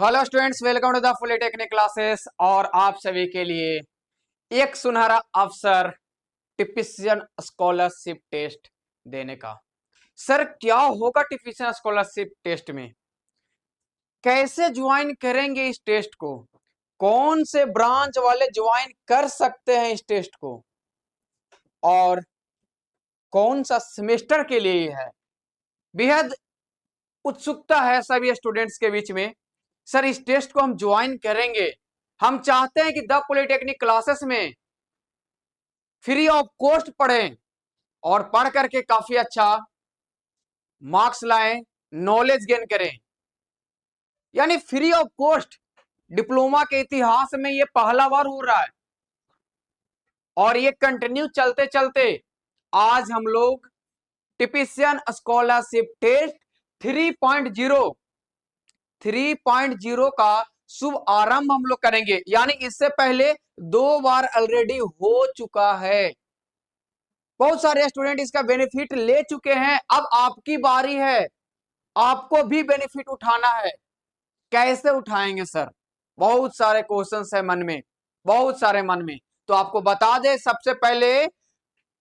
Hello students, welcome to the fully technique classes. और आप सभी के लिए एक सुनहरा अवसर टिपिशियन स्कॉलरशिप टेस्ट देने का। सर क्या होगा टिपिशियन स्कॉलरशिप टेस्ट में, कैसे ज्वाइन करेंगे इस टेस्ट को, कौन से ब्रांच वाले ज्वाइन कर सकते हैं इस टेस्ट को, और कौन सा सेमेस्टर के लिए है। बेहद उत्सुकता है सभी स्टूडेंट्स के बीच में। सर इस टेस्ट को हम ज्वाइन करेंगे, हम चाहते हैं कि द पॉलिटेक्निक क्लासेस में फ्री ऑफ कॉस्ट पढ़ें और पढ़ करके काफी अच्छा मार्क्स लाएं, नॉलेज गेन करें। यानी फ्री ऑफ कॉस्ट डिप्लोमा के इतिहास में ये पहला बार हो रहा है और ये कंटिन्यू चलते चलते आज हम लोग टिपिशियन स्कॉलरशिप टेस्ट 3.0 का शुभ आरंभ हम लोग करेंगे। यानी इससे पहले 2 बार ऑलरेडी हो चुका है, बहुत सारे स्टूडेंट इसका बेनिफिट ले चुके हैं। अब आपकी बारी है, आपको भी बेनिफिट उठाना है। कैसे उठाएंगे सर, बहुत सारे क्वेश्चंस है मन में, बहुत सारे मन में। तो आपको बता दे, सबसे पहले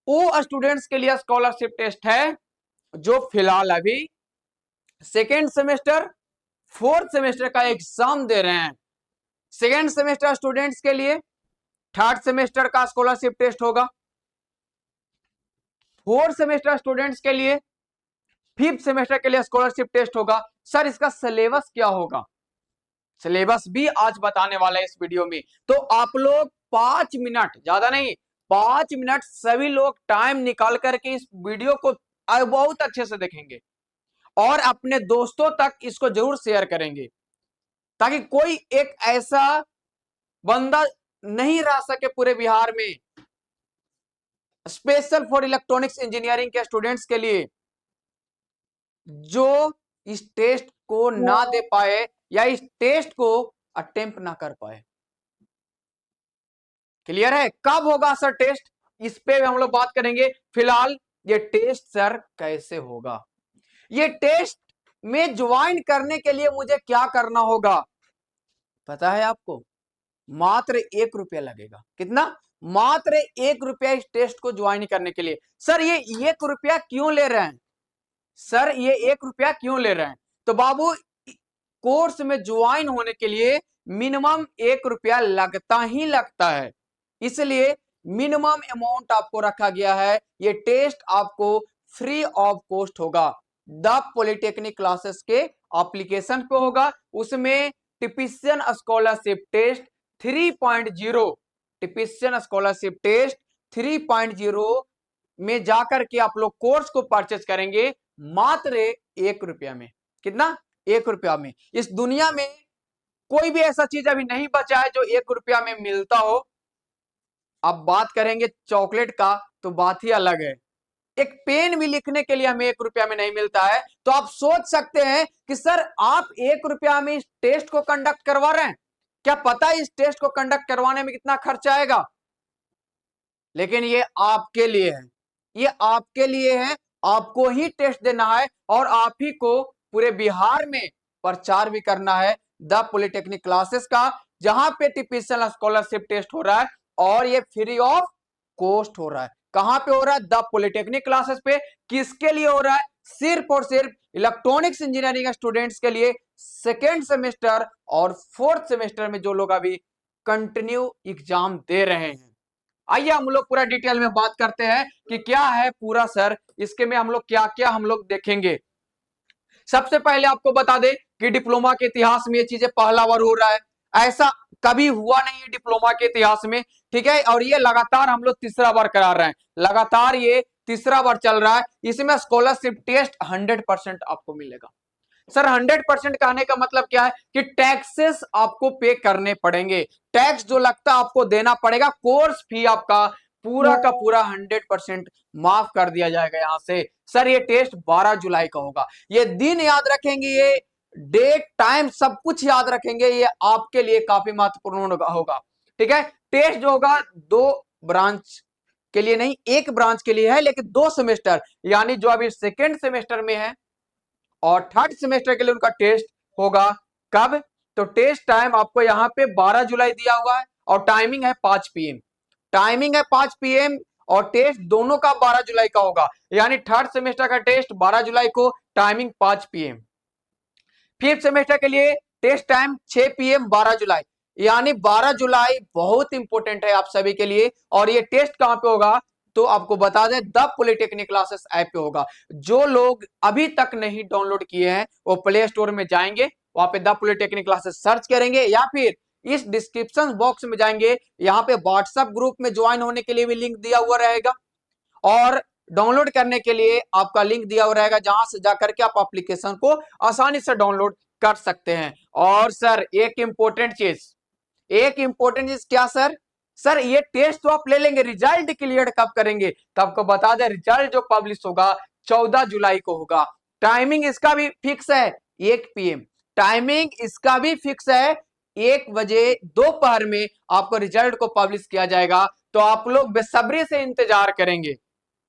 वो स्टूडेंट्स के लिए स्कॉलरशिप टेस्ट है जो फिलहाल अभी सेकेंड सेमेस्टर फोर्थ सेमेस्टर का एग्जाम दे रहे हैं। सेकेंड सेमेस्टर स्टूडेंट्स के लिए थर्ड सेमेस्टर का स्कॉलरशिप टेस्ट होगा, फोर्थ सेमेस्टर स्टूडेंट्स के लिए फिफ्थ सेमेस्टर के लिए स्कॉलरशिप टेस्ट होगा। सर इसका सिलेबस क्या होगा, सिलेबस भी आज बताने वाला है इस वीडियो में। तो आप लोग 5 मिनट, ज्यादा नहीं 5 मिनट सभी लोग टाइम निकाल करके इस वीडियो को बहुत अच्छे से देखेंगे और अपने दोस्तों तक इसको जरूर शेयर करेंगे, ताकि कोई एक ऐसा बंदा नहीं रह सके पूरे बिहार में स्पेशल फॉर इलेक्ट्रॉनिक्स इंजीनियरिंग के स्टूडेंट्स के लिए जो इस टेस्ट को ना दे पाए या इस टेस्ट को अटेम्प्ट ना कर पाए। क्लियर है? कब होगा सर टेस्ट, इस पे हम लोग बात करेंगे। फिलहाल ये टेस्ट सर कैसे होगा, ये टेस्ट में ज्वाइन करने के लिए मुझे क्या करना होगा पता है आपको? मात्र 1 रुपया लगेगा। कितना? मात्र 1 रुपया इस टेस्ट को ज्वाइन करने के लिए। सर ये 1 रुपया क्यों ले रहे हैं, सर ये 1 रुपया क्यों ले रहे हैं? तो बाबू कोर्स में ज्वाइन होने के लिए मिनिमम 1 रुपया लगता ही लगता है, इसलिए मिनिमम अमाउंट आपको रखा गया है। ये टेस्ट आपको फ्री ऑफ कॉस्ट होगा, द पॉलिटेक्निक क्लासेस के एप्लीकेशन पे होगा। उसमें टिपिशियन स्कॉलरशिप टेस्ट 3.0, टिपिशियन स्कॉलरशिप टेस्ट 3.0 में जाकर के आप लोग कोर्स को परचेज करेंगे मात्र 1 रुपया में। कितना? 1 रुपया में। इस दुनिया में कोई भी ऐसा चीज अभी नहीं बचा है जो 1 रुपया में मिलता हो। अब बात करेंगे चॉकलेट का तो बात ही अलग है, एक पेन भी लिखने के लिए हमें 1 रुपया में नहीं मिलता है। तो आप सोच सकते हैं कि सर आप 1 रुपया में इस टेस्ट को कंडक्ट करवा रहे हैं, क्या पता है इस टेस्ट को कंडक्ट करवाने में कितना खर्चा आएगा? लेकिन ये आपके लिए है, ये आपके लिए है, आपको ही टेस्ट देना है और आप ही को पूरे बिहार में प्रचार भी करना है द पॉलिटेक्निक क्लासेस का, जहां पे टिपिशियन स्कॉलरशिप टेस्ट हो रहा है और ये फ्री ऑफ कॉस्ट हो रहा है। कहां पे हो रहा है? द पॉलिटेक्निक क्लासेस पे। किसके लिए हो रहा है? सिर्फ और सिर्फ इलेक्ट्रॉनिक्स इंजीनियरिंग स्टूडेंट्स के लिए, सेकेंड सेमेस्टर और फोर्थ सेमेस्टर में जो लोग अभी कंटिन्यू एग्जाम दे रहे हैं। आइए हम लोग पूरा डिटेल में बात करते हैं कि क्या है पूरा सर, इसके में हम लोग क्या क्या हम लोग देखेंगे। सबसे पहले आपको बता दें कि डिप्लोमा के इतिहास में ये चीजें पहला बार हो रहा है, ऐसा कभी हुआ नहीं है डिप्लोमा के इतिहास में, ठीक है। और ये लगातार हम लोग तीसरा बार करा रहे हैं, लगातार ये तीसरा बार चल रहा है। इसमें स्कॉलरशिप टेस्ट 100% आपको मिलेगा। सर 100% कहने का मतलब क्या है कि टैक्सेस आपको पे करने पड़ेंगे, टैक्स जो लगता है आपको देना पड़ेगा। कोर्स फी आपका पूरा का पूरा 100% माफ कर दिया जाएगा यहां से। सर ये टेस्ट 12 जुलाई का होगा, ये दिन याद रखेंगे, ये डेट टाइम सब कुछ याद रखेंगे, ये आपके लिए काफी महत्वपूर्ण होगा, ठीक है। टेस्ट जो होगा 2 ब्रांच के लिए नहीं, 1 ब्रांच के लिए है, लेकिन 2 सेमेस्टर, यानी जो अभी सेकेंड सेमेस्टर में है और थर्ड सेमेस्टर के लिए उनका टेस्ट होगा कब? तो टेस्ट टाइम आपको यहाँ पे 12 जुलाई दिया हुआ है और टाइमिंग है 5 पीएम। टाइमिंग है 5 पीएम और टेस्ट दोनों का 12 जुलाई का होगा, यानी थर्ड सेमेस्टर का टेस्ट 12 जुलाई को, टाइमिंग 5 पीएम। फिफ्थ सेमेस्टर के लिए टेस्ट टाइम 6 पीएम 12 जुलाई, यानी 12 जुलाई बहुत इंपॉर्टेंट है आप सभी के लिए। और ये टेस्ट कहां पे होगा तो आपको बता दें, द पॉलिटेक्निक क्लासेस ऐप पे होगा। जो लोग अभी तक नहीं डाउनलोड किए हैं वो प्ले स्टोर में जाएंगे, वहां पे द पॉलिटेक्निक क्लासेस सर्च करेंगे, या फिर इस डिस्क्रिप्शन बॉक्स में जाएंगे, यहाँ पे व्हाट्सएप ग्रुप में ज्वाइन होने के लिए भी लिंक दिया हुआ रहेगा और डाउनलोड करने के लिए आपका लिंक दिया हुआ रहेगा, जहां से जाकर के आप एप्लीकेशन को आसानी से डाउनलोड कर सकते हैं। और सर एक इंपॉर्टेंट चीज क्या सर? सर ये टेस्ट तो आप ले लेंगे, रिजल्ट क्लियर कब करेंगे? तो आपको बता दें, रिजल्ट जो पब्लिश होगा 14 जुलाई को होगा। टाइमिंग इसका भी फिक्स है 1 पीएम। टाइमिंग इसका भी फिक्स है 1 बजे दोपहर में आपको रिजल्ट को पब्लिश किया जाएगा। तो आप लोग बेसब्री से इंतजार करेंगे,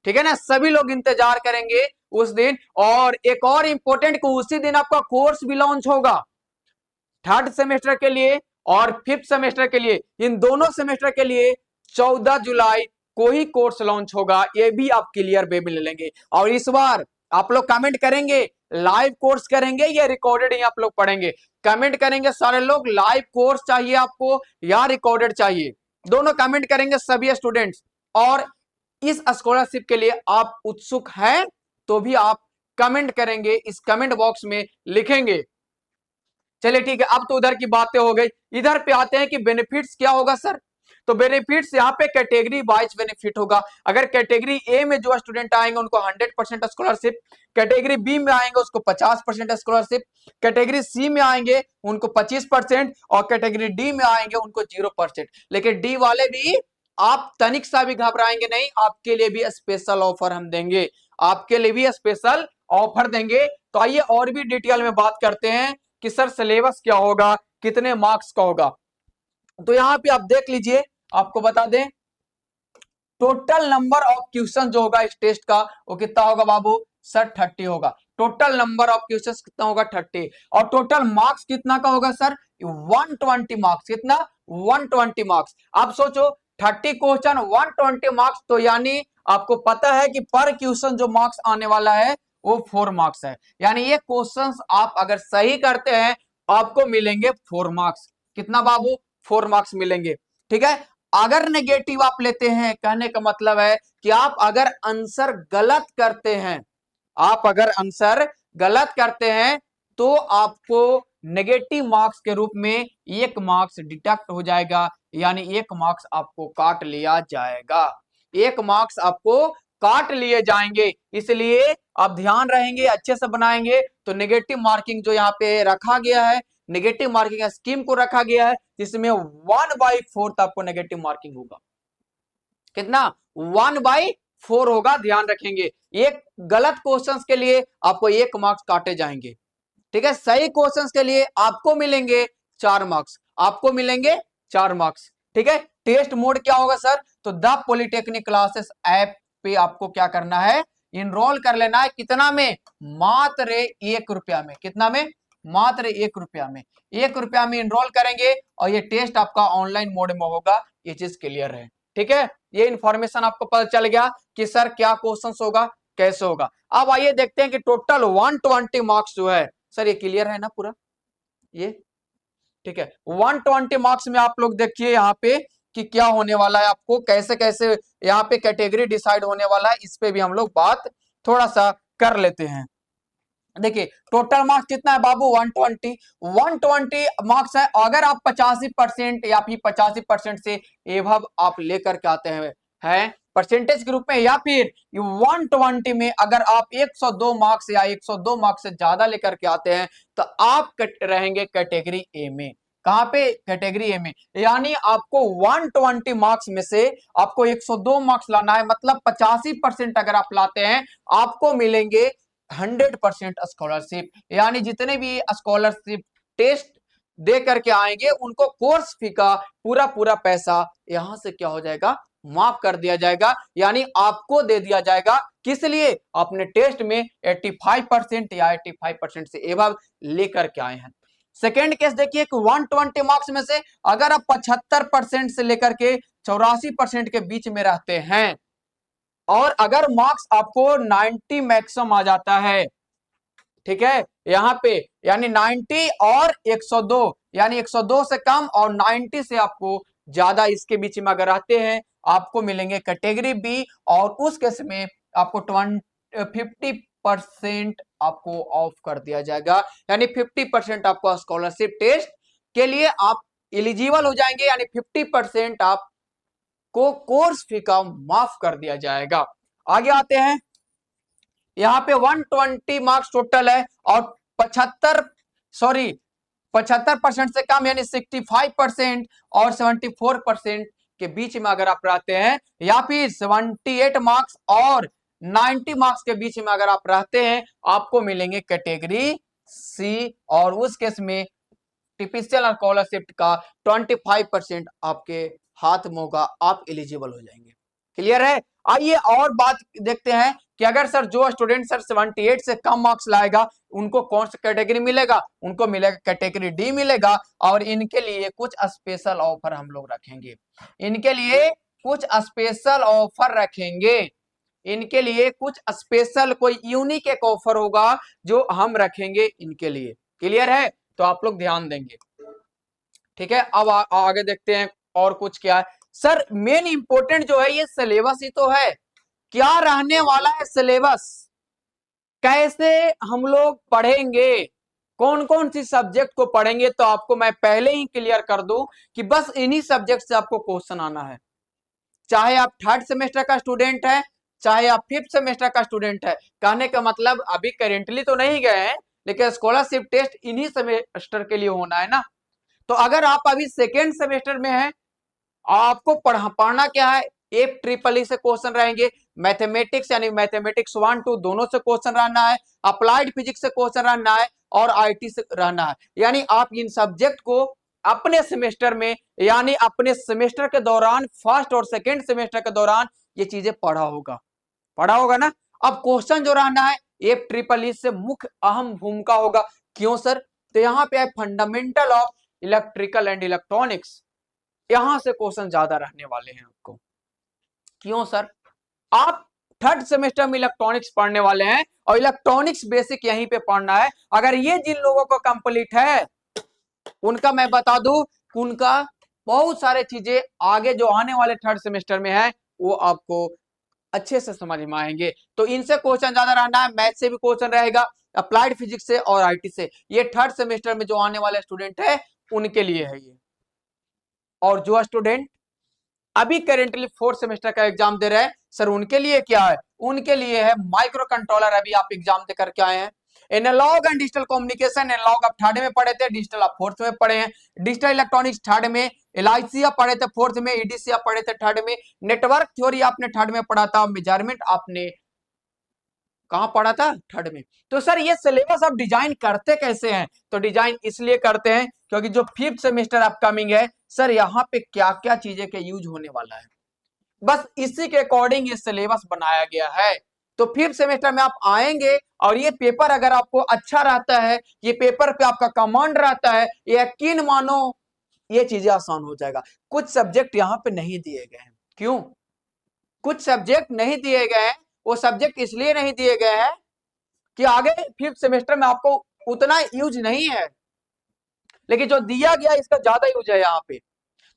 ठीक है ना, सभी लोग इंतजार करेंगे उस दिन। और एक और इंपॉर्टेंट को, उसी दिन आपका कोर्स भी लॉन्च होगा थर्ड सेमेस्टर के लिए और फिफ्थ सेमेस्टर के लिए। इन दोनों सेमेस्टर के लिए 14 जुलाई को ही कोर्स लॉन्च होगा, ये भी आप क्लियर वे में ले लेंगे। और इस बार आप लोग कमेंट करेंगे लाइव कोर्स करेंगे या रिकॉर्डेड ही आप लोग पढ़ेंगे? कमेंट करेंगे सारे लोग, लाइव कोर्स चाहिए आपको या रिकॉर्डेड चाहिए, दोनों कमेंट करेंगे सभी स्टूडेंट्स। और इस स्कॉलरशिप के लिए आप उत्सुक हैं तो भी आप कमेंट करेंगे, इस कमेंट बॉक्स में लिखेंगे। चलिए ठीक है, अब तो उधर की बातें हो गई, इधर पे आते हैं कि बेनिफिट्स क्या होगा सर। तो बेनिफिट्स यहाँ पे कैटेगरी वाइज बेनिफिट होगा। अगर कैटेगरी ए में जो स्टूडेंट आएंगे उनको 100% स्कॉलरशिप, कैटेगरी बी में आएंगे उसको 50% स्कॉलरशिप, कैटेगरी सी में आएंगे उनको 25% और कैटेगरी डी में आएंगे उनको 0%। लेकिन डी वाले भी आप तनिक सा भी घबराएंगे नहीं, आपके लिए भी स्पेशल ऑफर हम देंगे, आपके लिए भी स्पेशल ऑफर देंगे। तो आइए और भी डिटेल में बात करते हैं कि सर सिलेबस क्या होगा, कितने मार्क्स का होगा। तो यहां पे आप देख लीजिए, आपको बता दें टोटल नंबर ऑफ क्वेश्चन जो होगा इस टेस्ट का वो कितना होगा बाबू? सर 30 होगा। टोटल नंबर ऑफ क्वेश्चन कितना होगा? 30। और टोटल मार्क्स कितना का होगा सर? 120 मार्क्स। कितना? 120 मार्क्स। आप सोचो 30 क्वेश्चन 120 मार्क्स, तो यानी आपको पता है कि पर क्वेश्चन जो मार्क्स आने वाला है वो 4 मार्क्स है। यानी ये क्वेश्चंस आप अगर सही करते हैं आपको मिलेंगे 4 मार्क्स। कितना बाबू? 4 मार्क्स मिलेंगे, ठीक है। अगर नेगेटिव आप लेते हैं, कहने का मतलब है कि आप अगर आंसर गलत करते हैं, आप अगर आंसर गलत करते हैं तो आपको नेगेटिव मार्क्स के रूप में 1 मार्क्स डिडक्ट हो जाएगा, यानी 1 मार्क्स आपको काट लिया जाएगा, 1 मार्क्स आपको काट लिए जाएंगे। इसलिए आप ध्यान रहेंगे, अच्छे से बनाएंगे तो नेगेटिव मार्किंग जो यहाँ पे रखा गया है, नेगेटिव मार्किंग स्कीम को रखा गया है, जिसमें 1/4 आपको नेगेटिव मार्किंग होगा। कितना? 1/4 होगा, ध्यान रखेंगे। एक गलत क्वेश्चंस के लिए आपको 1 मार्क्स काटे जाएंगे, ठीक है। सही क्वेश्चंस के लिए आपको मिलेंगे 4 मार्क्स, आपको मिलेंगे 4 मार्क्स, ठीक है। टेस्ट मोड क्या होगा सर? तो द पॉलिटेक्निक क्लासेस ऐप पे आपको क्या करना है? इनरोल कर लेना है। कितना में? मात्र 1 रुपया में। कितना में? मात्र 1 रुपया में। 1 रुपया में इनरोल करेंगे और ये टेस्ट आपका ऑनलाइन मोड में होगा, ये चीज क्लियर है, ठीक है। ये इंफॉर्मेशन आपको पता चल गया कि सर क्या क्वेश्चन होगा, कैसे होगा। अब आइए देखते हैं कि टोटल 120 मार्क्स जो है सर, ये क्लियर है ना पूरा ये, ठीक है। 120 मार्क्स में आप लोग देखिए यहाँ पे कि क्या होने वाला है, आपको कैसे कैसे यहाँ पे कैटेगरी डिसाइड होने वाला है, इस पे भी हम लोग बात थोड़ा सा कर लेते हैं। देखिए टोटल मार्क्स कितना है बाबू? 120 मार्क्स है। अगर आप 85% या फिर 85% से एभव आप लेकर के आते हैं परसेंटेज के रूप में, या फिर 120 में अगर आप 102 मार्क्स या 102 मार्क्स से ज्यादा लेकर के आते हैं तो आप रहेंगे कैटेगरी ए में। कहां पे? कैटेगरी ए में। यानी आपको 120 मार्क्स में से आपको 102 मार्क्स लाना है, मतलब 85% अगर आप लाते हैं आपको मिलेंगे 100% स्कॉलरशिप। यानी जितने भी स्कॉलरशिप टेस्ट दे करके आएंगे उनको कोर्स फी का पूरा पूरा पैसा यहां से क्या हो जाएगा? माफ कर दिया जाएगा, यानी आपको दे दिया जाएगा। किस लिए? अपने टेस्ट में 85% या 85% से एबव लेकर के आए हैं। सेकेंड केस देखिए कि 120 मार्क्स में से अगर आप 75% से लेकर के 84% के बीच में रहते हैं और अगर मार्क्स आपको 90 मैक्सिमम आ जाता है, ठीक है, यहाँ पे यानी 90 और 102, यानी 102 से कम और 90 से आपको ज्यादा इसके बीच में अगर रहते हैं आपको मिलेंगे कैटेगरी बी, और उस केस में आपको 50% आपको ऑफ कर दिया जाएगा, यानी 50% आपको स्कॉलरशिप टेस्ट के लिए आप एलिजिबल हो जाएंगे, यानी 50% आपको कोर्स फी का माफ कर दिया जाएगा। आगे आते हैं, यहाँ पे 120 मार्क्स टोटल है और 75% से कम यानी 65% और 74% के बीच में अगर आप रहते हैं, या फिर 78 मार्क्स और 90 मार्क्स के बीच में अगर आप रहते हैं आपको मिलेंगे कैटेगरी सी, और उस केस में टिपिकल स्कॉलरशिप का 25% आपके हाथ में होगा, आप एलिजिबल हो जाएंगे। क्लियर है? आइए और बात देखते हैं कि अगर सर जो स्टूडेंट सर 78 से कम मार्क्स लाएगा उनको कौन सा कैटेगरी मिलेगा, उनको मिलेगा कैटेगरी डी मिलेगा, और इनके लिए कुछ स्पेशल ऑफर हम लोग रखेंगे, इनके लिए कुछ स्पेशल ऑफर रखेंगे, इनके लिए कुछ स्पेशल कोई यूनिक एक ऑफर होगा जो हम रखेंगे इनके लिए। क्लियर है? तो आप लोग ध्यान देंगे, ठीक है। अब आगे देखते हैं और कुछ क्या है। सर मेन इंपोर्टेंट जो है ये सिलेबस ही तो है, क्या रहने वाला है सिलेबस, कैसे हम लोग पढ़ेंगे, कौन कौन सी सब्जेक्ट को पढ़ेंगे, तो आपको मैं पहले ही क्लियर कर दूं कि बस इन्हीं सब्जेक्ट से आपको क्वेश्चन आना है, चाहे आप थर्ड सेमेस्टर का स्टूडेंट है, चाहे आप फिफ्थ सेमेस्टर का स्टूडेंट है। कहने का मतलब अभी करेंटली तो नहीं गए हैं, लेकिन स्कॉलरशिप टेस्ट इन्हीं सेमेस्टर के लिए होना है ना। तो अगर आप अभी सेकेंड सेमेस्टर में हैं, आपको पढ़ना क्या है, एक ट्रिपल ई से क्वेश्चन रहेंगे, मैथमेटिक्स यानी मैथमेटिक्स 1 2 दोनों से क्वेश्चन रहना है, अप्लाइड फिजिक्स से क्वेश्चन रहना है, और आईटी से रहना है। यानी आप इन सब्जेक्ट को अपने सेमेस्टर में, यानी अपने सेमेस्टर के दौरान, फर्स्ट और सेकेंड सेमेस्टर के दौरान ये चीजें पढ़ा होगा ना। अब क्वेश्चन जो रहना है एक ट्रिपल ई से मुख्य अहम भूमिका होगा। क्यों सर? तो यहाँ पे है fundamental of electrical and electronics, यहां से क्वेश्चन ज्यादा रहने वाले हैं आपको। क्यों सर? आप थर्ड सेमेस्टर में इलेक्ट्रॉनिक्स पढ़ने वाले हैं और इलेक्ट्रॉनिक्स बेसिक यहीं पे पढ़ना है। अगर ये जिन लोगों को कंप्लीट है उनका मैं बता दूं, उनका बहुत सारे चीजें आगे जो आने वाले थर्ड सेमेस्टर में है वो आपको अच्छे से समझ में आएंगे। तो इनसे क्वेश्चन ज्यादा रहना है, मैथ से भी क्वेश्चन रहेगा, अप्लाइड फिजिक्स से और आईटी से। ये थर्ड सेमेस्टर में जो आने वाले स्टूडेंट है उनके लिए है ये। और जो स्टूडेंट अभी करेंटली फोर्थ सेमेस्टर का एग्जाम दे रहे हैं सर उनके लिए क्या है, उनके लिए है माइक्रो कंट्रोलर, अभी आप एग्जाम दे करके आए हैं। Analogue and digital communication, analogue आप थर्ड में पढ़े थे, डिजिटल आप फोर्थ में पढ़े हैं, डिजिटल इलेक्ट्रॉनिक्स थर्ड में, एलआईसी आप पढ़े थे फोर्थ में, ईडीसी आप पढ़े थे थर्ड में, नेटवर्क थ्योरी आपने थर्ड में पढ़ा था, मेजरमेंट आपने कहां पढ़ा था, थर्ड में। तो सर ये सिलेबस आप डिजाइन करते कैसे हैं, तो डिजाइन इसलिए करते हैं क्योंकि जो फिफ्थ सेमेस्टर अपकमिंग है सर यहाँ पे क्या क्या चीजें के यूज होने वाला है, बस इसी के अकॉर्डिंग ये सिलेबस बनाया गया है। तो फिफ्थ सेमेस्टर में आप आएंगे और ये पेपर अगर आपको अच्छा रहता है, ये पेपर पे आपका कमांड रहता है, यकीन मानो ये चीजें आसान हो जाएगा। कुछ सब्जेक्ट यहाँ पे नहीं दिए गए हैं, क्यों कुछ सब्जेक्ट नहीं दिए गए हैं? वो सब्जेक्ट इसलिए नहीं दिए गए हैं कि आगे फिफ्थ सेमेस्टर में आपको उतना यूज नहीं है, लेकिन जो दिया गया इसका ज्यादा यूज है यहाँ पे।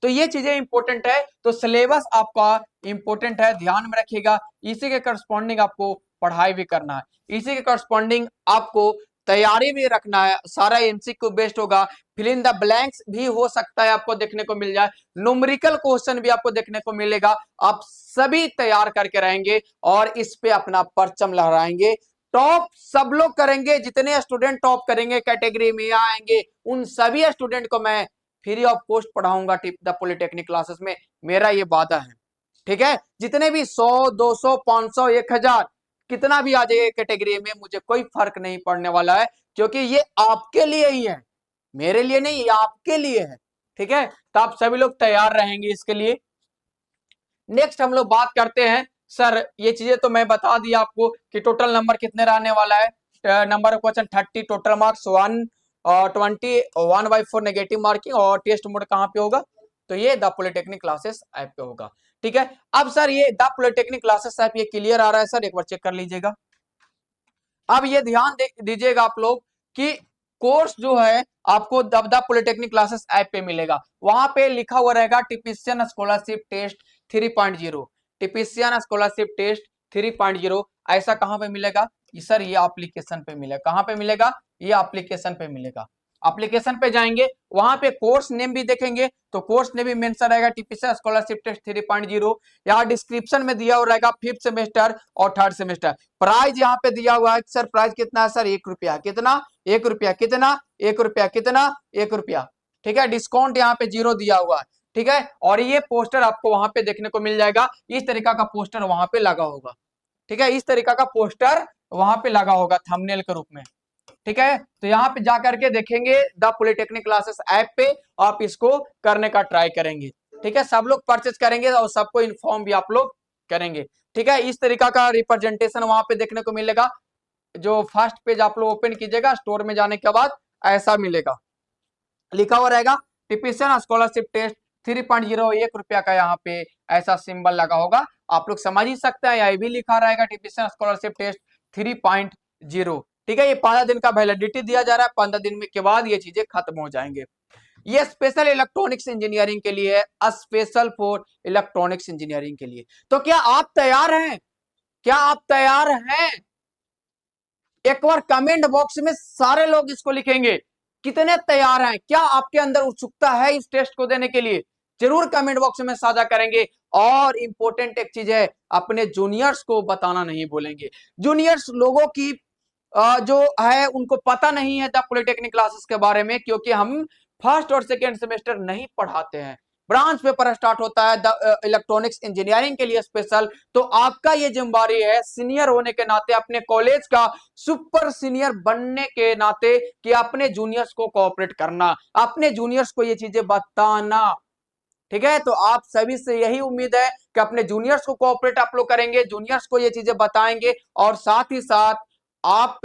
तो ये चीजें इंपॉर्टेंट है, तो सिलेबस आपका इंपॉर्टेंट है, ध्यान में रखिएगा। इसी के करस्पॉन्डिंग आपको पढ़ाई भी करना है, इसी के करस्पॉन्डिंग आपको तैयारी भी रखना है, सारा एमसीक्यू बेस्ड होगा, फिल इन द ब्लैंक्स भी हो सकता है आपको देखने को मिल जाए, न्यूमेरिकल क्वेश्चन भी आपको देखने को मिलेगा। आप सभी तैयार करके रहेंगे और इस पे अपना परचम लहराएंगे। टॉप सब लोग करेंगे, जितने स्टूडेंट टॉप करेंगे कैटेगरी में आएंगे उन सभी स्टूडेंट को मैं फ्री ऑफ कॉस्ट पढ़ाऊंगा द पॉलिटेक्निक क्लासेस में, मेरा ये वादा है। ठीक है, जितने भी 100 200 500 1000 कितना भी आ जाए कैटेगरी में, मुझे कोई फर्क नहीं पड़ने वाला है, क्योंकि ये आपके लिए ही है, मेरे लिए नहीं, ये आपके लिए है। ठीक है, तो आप सभी लोग तैयार रहेंगे इसके लिए। नेक्स्ट हम लोग बात करते हैं, सर ये चीजें तो मैं बता दी आपको कि टोटल नंबर कितने रहने वाला है, number of question 30, total marks 21/4 negative marking, और टेस्ट मोड कहाँ पे होगा, तो ये द पॉलिटेक्निक क्लासेस ऐप पे होगा। ठीक है, अब सर ये द पॉलिटेक्निक क्लासेस ऐप ये क्लियर आ रहा है सर, एक बार चेक कर लीजिएगा। अब ये ध्यान दीजिएगा आप लोग कि कोर्स जो है आपको द पॉलिटेक्निक क्लासेस ऐप पे मिलेगा, वहां पे लिखा हुआ रहेगा टिपिशियन स्कॉलरशिप टेस्ट 3.0, टिपिशियन स्कॉलरशिप टेस्ट 3.0। ऐसा कहां पे मिलेगा सर, ये एप्लीकेशन पे मिलेगा। कहां पे मिलेगा, ये एप्लीकेशन पे मिलेगा। एप्लीकेशन पे जाएंगे, वहां पे कोर्स नेम भी देखेंगे तो कोर्स नेम भी मेंशन रहेगा टिपिशियन स्कॉलरशिप टेस्ट 3.0। यहाँ डिस्क्रिप्शन में दिया हुआ रहेगा 5th सेमेस्टर और 3rd सेमेस्टर। प्राइस यहाँ पे दिया हुआ है सर, प्राइस कितना है सर, 1 रुपया। कितना, 1 रुपया। कितना, 1 रुपया। कितना, 1 रुपया। ठीक है, डिस्काउंट यहाँ पे 0 दिया हुआ है। ठीक है, और ये पोस्टर आपको वहां पे देखने को मिल जाएगा, इस तरीका का पोस्टर वहां पे लगा होगा। ठीक है, इस तरीका का पोस्टर वहां पे लगा होगा थंबनेल के रूप में। ठीक है, तो यहाँ पे जाकर के देखेंगे द पॉलिटेक्निक क्लासेस ऐप पे, आप इसको करने का ट्राई करेंगे। ठीक है, सब लोग परचेज करेंगे और सबको इन्फॉर्म भी आप लोग करेंगे। ठीक है, इस तरीका का रिप्रेजेंटेशन वहां पे देखने को मिलेगा। जो फर्स्ट पेज आप लोग ओपन कीजिएगा, स्टोर में जाने के बाद ऐसा मिलेगा, लिखा हुआ रहेगा टिपिशियन स्कॉलरशिप टेस्ट 3.0, 1 रुपया का यहाँ पे ऐसा सिंबल लगा होगा, आप लोग समझ ही सकते हैं। यह भी लिखा रहेगा टिपिशियन स्कॉलरशिप टेस्ट 3.0। ठीक है, ये 15 दिन का वैलिडिटी दिया जा रहा है, 15 दिन के बाद ये चीजें खत्म हो जाएंगे। ये स्पेशल इलेक्ट्रॉनिक्स इंजीनियरिंग के लिए है, स्पेशल फॉर इलेक्ट्रॉनिक्स इंजीनियरिंग के लिए। तो क्या आप तैयार हैं, क्या आप तैयार हैं? एक बार कमेंट बॉक्स में सारे लोग इसको लिखेंगे, कितने तैयार हैं, क्या आपके अंदर उत्सुकता है इस टेस्ट को देने के लिए, जरूर कमेंट बॉक्स में साझा करेंगे। और इंपॉर्टेंट एक चीज है, अपने जूनियर्स को बताना नहीं बोलेंगे। जूनियर्स लोगों की जो है उनको पता नहीं है द पॉलिटेक्निक क्लासेस के बारे में, क्योंकि हम फर्स्ट और सेकेंड सेमेस्टर नहीं पढ़ाते हैं। ब्रांच पेपर स्टार्ट होता है द इलेक्ट्रॉनिक्स इंजीनियरिंग के लिए स्पेशल। तो आपका ये जिम्मेदारी है सीनियर होने के नाते, अपने कॉलेज का सुपर सीनियर बनने के नाते, कि अपने जूनियर्स को कोऑपरेट करना, अपने जूनियर्स को ये चीजें बताना। ठीक है, तो आप सभी से यही उम्मीद है कि अपने जूनियर्स को कोऑपरेट आप लोग करेंगे, जूनियर्स को ये चीजें बताएंगे, और साथ ही साथ आप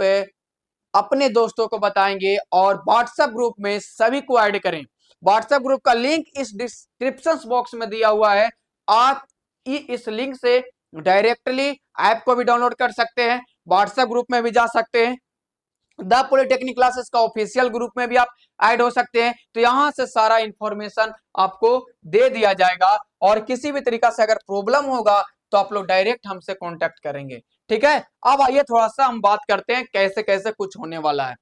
अपने दोस्तों को बताएंगे, और व्हाट्सएप ग्रुप में सभी को ऐड करें। व्हाट्सएप ग्रुप का लिंक इस डिस्क्रिप्शन बॉक्स में दिया हुआ है, आप इस लिंक से डायरेक्टली ऐप को भी डाउनलोड कर सकते हैं, व्हाट्सएप ग्रुप में भी जा सकते हैं, द पॉलिटेक्निक क्लासेस का ऑफिशियल ग्रुप में भी आप ऐड हो सकते हैं। तो यहां से सारा इंफॉर्मेशन आपको दे दिया जाएगा, और किसी भी तरीका से अगर प्रॉब्लम होगा तो आप लोग डायरेक्ट हमसे कांटेक्ट करेंगे। ठीक है, अब आइए थोड़ा सा हम बात करते हैं कैसे कैसे कुछ होने वाला है।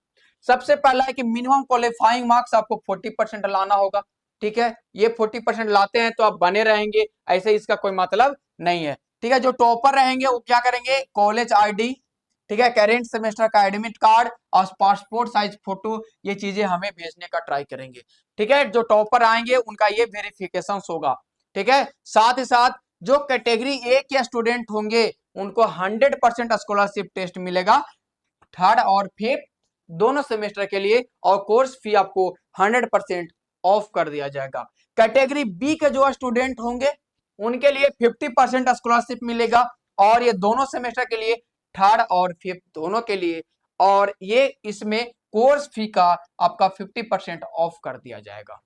सबसे पहला है कि मिनिमम क्वालिफाइंग मार्क्स आपको 40% लाना होगा। ठीक है, ये 40% लाते हैं तो आप बने रहेंगे, ऐसे इसका कोई मतलब नहीं है। ठीक है, जो टॉपर रहेंगे वो क्या करेंगे, कॉलेज आईडी, ठीक है, करेंट सेमेस्टर का एडमिट कार्ड और पासपोर्ट साइज फोटो, ये चीजें हमें भेजने का ट्राई करेंगे। ठीक है, जो टॉपर आएंगे उनका ये वेरिफिकेशन होगा। ठीक है, साथ ही साथ जो कैटेगरी ए के स्टूडेंट होंगे उनको 100% स्कॉलरशिप टेस्ट मिलेगा, 3rd और 5th दोनों सेमेस्टर के लिए, और कोर्स फी आपको 100% ऑफ कर दिया जाएगा। कैटेगरी बी के जो स्टूडेंट होंगे उनके लिए 50% स्कॉलरशिप मिलेगा, और ये दोनों सेमेस्टर के लिए, 3rd और 5th दोनों के लिए, और ये इसमें कोर्स फी का आपका 50% ऑफ कर दिया जाएगा।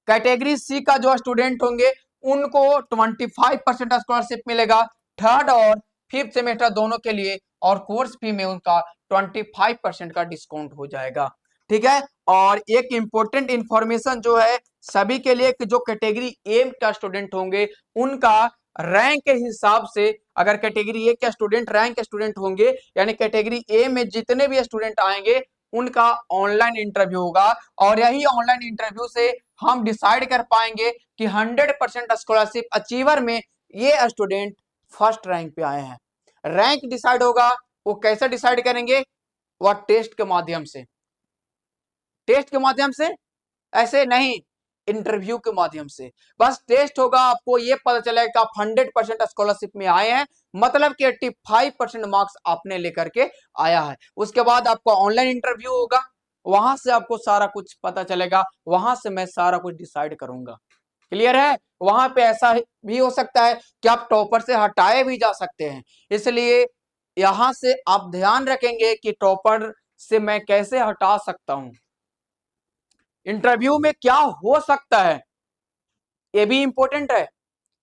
कैटेगरी सी का जो स्टूडेंट होंगे उनको 25% स्कॉलरशिप मिलेगा, 3rd और 5th सेमेस्टर दोनों के लिए, और कोर्स फी में उनका 25% का डिस्काउंट हो जाएगा। ठीक है, और एक इंपॉर्टेंट इंफॉर्मेशन जो है सभी के लिए कि जो कैटेगरी ए का स्टूडेंट होंगे उनका रैंक के हिसाब से, अगर कैटेगरी ए के स्टूडेंट रैंक स्टूडेंट होंगे, यानी कैटेगरी ए में जितने भी स्टूडेंट आएंगे उनका ऑनलाइन इंटरव्यू होगा, और यही ऑनलाइन इंटरव्यू से हम डिसाइड कर पाएंगे कि 100% स्कॉलरशिप अचीवर में ये स्टूडेंट फर्स्ट रैंक पे आए हैं। रैंक डिसाइड होगा, वो कैसे डिसाइड करेंगे, वह टेस्ट के माध्यम से, टेस्ट के माध्यम से, ऐसे नहीं, इंटरव्यू के माध्यम से। बस टेस्ट होगा, आपको ये पता चलेगा कि आप 100% स्कॉलरशिप में आए हैं, मतलब कि 85% मार्क्स आपने लेकर के आया है। उसके बाद आपका ऑनलाइन इंटरव्यू होगा, वहां से आपको सारा कुछ पता चलेगा, वहां से मैं सारा कुछ डिसाइड करूंगा। क्लियर है, वहां पे ऐसा भी हो सकता है कि आप टॉपर से हटाए भी जा सकते हैं, इसलिए यहां से आप ध्यान रखेंगे कि टॉपर से मैं कैसे हटा सकता हूं? इंटरव्यू में क्या हो सकता है, ये भी इंपॉर्टेंट है,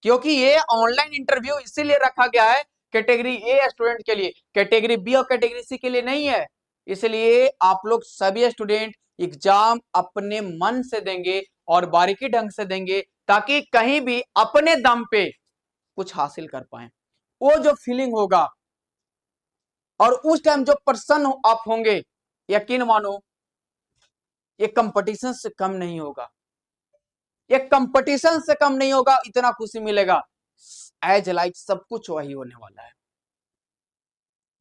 क्योंकि ये ऑनलाइन इंटरव्यू इसीलिए रखा गया है कैटेगरी ए स्टूडेंट के लिए, कैटेगरी बी और कैटेगरी सी के लिए नहीं है। इसलिए आप लोग सभी स्टूडेंट एग्जाम अपने मन से देंगे और बारीकी ढंग से देंगे, ताकि कहीं भी अपने दम पे कुछ हासिल कर पाए। वो जो फीलिंग होगा और उस टाइम जो प्रसन्न आप होंगे, यकीन मानो ये कंपटीशन से कम नहीं होगा, ये कंपटीशन से कम नहीं होगा, इतना खुशी मिलेगा। एज लाइक सब कुछ वही होने वाला है।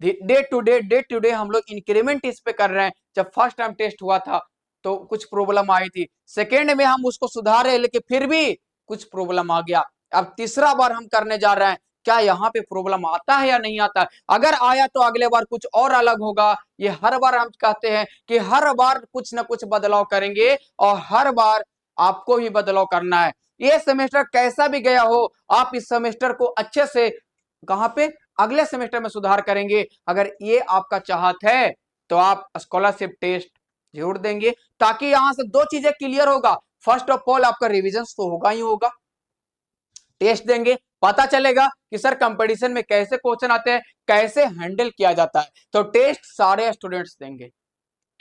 डे टू डे हम लोग इंक्रीमेंट इस पे कर रहे हैं। जब फर्स्ट टाइम टेस्ट हुआ था तो कुछ प्रॉब्लम आई थी, सेकेंड में हम उसको सुधारे, लेकिन फिर भी कुछ प्रॉब्लम आ गया। अब तीसरा बार हम करने जा रहे हैं, क्या यहाँ पे प्रॉब्लम आता है या नहीं आता है? अगर आया तो अगले बार कुछ और अलग होगा। ये हर बार हम कहते हैं कि हर बार कुछ ना कुछ बदलाव करेंगे और हर बार आपको ही बदलाव करना है। ये सेमेस्टर कैसा भी गया हो, आप इस सेमेस्टर को अच्छे से कहां पे अगले सेमेस्टर में सुधार करेंगे। अगर ये आपका चाहत है तो आप स्कॉलरशिप टेस्ट जरूर देंगे, ताकि यहां से दो चीजें क्लियर होगा। फर्स्ट ऑफ ऑल आपका रिवीजन तो होगा ही होगा, टेस्ट देंगे पता चलेगा कि सर कंपटीशन में कैसे क्वेश्चन आते हैं, कैसे हैंडल किया जाता है। तो टेस्ट सारे स्टूडेंट्स देंगे,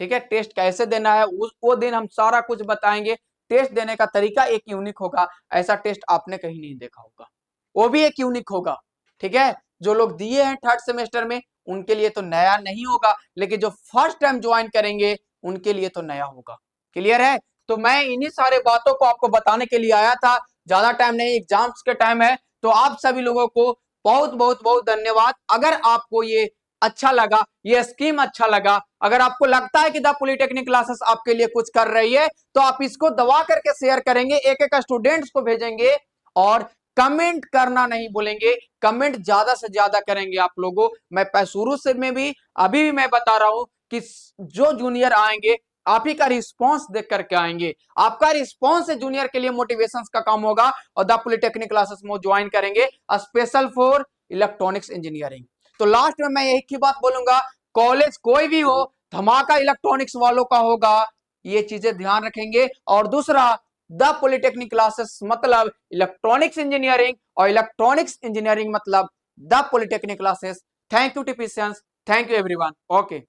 ठीक है। टेस्ट कैसे देना है वो दिन हम सारा कुछ बताएंगे। टेस्ट देने का तरीका एक यूनिक होगा, ऐसा टेस्ट आपने कहीं नहीं देखा होगा, वो भी एक यूनिक होगा, ठीक है। जो लोग दिए हैं थर्ड सेमेस्टर में उनके लिए तो नया नहीं होगा, लेकिन जो फर्स्ट टाइम ज्वाइन करेंगे उनके लिए तो नया होगा। क्लियर है? तो मैं इन्हीं सारे बातों को आपको बताने के लिए आया था। ज्यादा टाइम नहीं, एग्जाम्स के टाइम है। तो आप सभी लोगों को बहुत बहुत बहुत धन्यवाद। अगर आपको ये अच्छा लगा, ये स्कीम अच्छा लगा, अगर आपको लगता है कि द पॉलिटेक्निक क्लासेस आपके लिए कुछ कर रही है, तो आप इसको दबा करके शेयर करेंगे, एक एक स्टूडेंट्स को भेजेंगे और कमेंट करना नहीं भूलेंगे। कमेंट ज्यादा से ज्यादा करेंगे आप लोगों। मैं शुरू से में भी अभी भी मैं बता रहा हूं कि जो जूनियर आएंगे आप ही का रिस्पॉन्स देख करके आएंगे। आपका रिस्पॉन्स से जूनियर के लिए मोटिवेशन का काम होगा और द पॉलिटेक्निक क्लासेस में ज्वाइन करेंगे स्पेशल फॉर इलेक्ट्रॉनिक्स इंजीनियरिंग। तो लास्ट में मैं एक ही बात बोलूंगा, कॉलेज कोई भी हो, धमाका इलेक्ट्रॉनिक्स वालों का होगा, ये चीजें ध्यान रखेंगे। और दूसरा, द पॉलिटेक्निक क्लासेस मतलब इलेक्ट्रॉनिक्स इंजीनियरिंग और इलेक्ट्रॉनिक्स इंजीनियरिंग मतलब the polytechnic classes. Thank you टिपिशियंस, थैंक यू एवरीवन, ओके।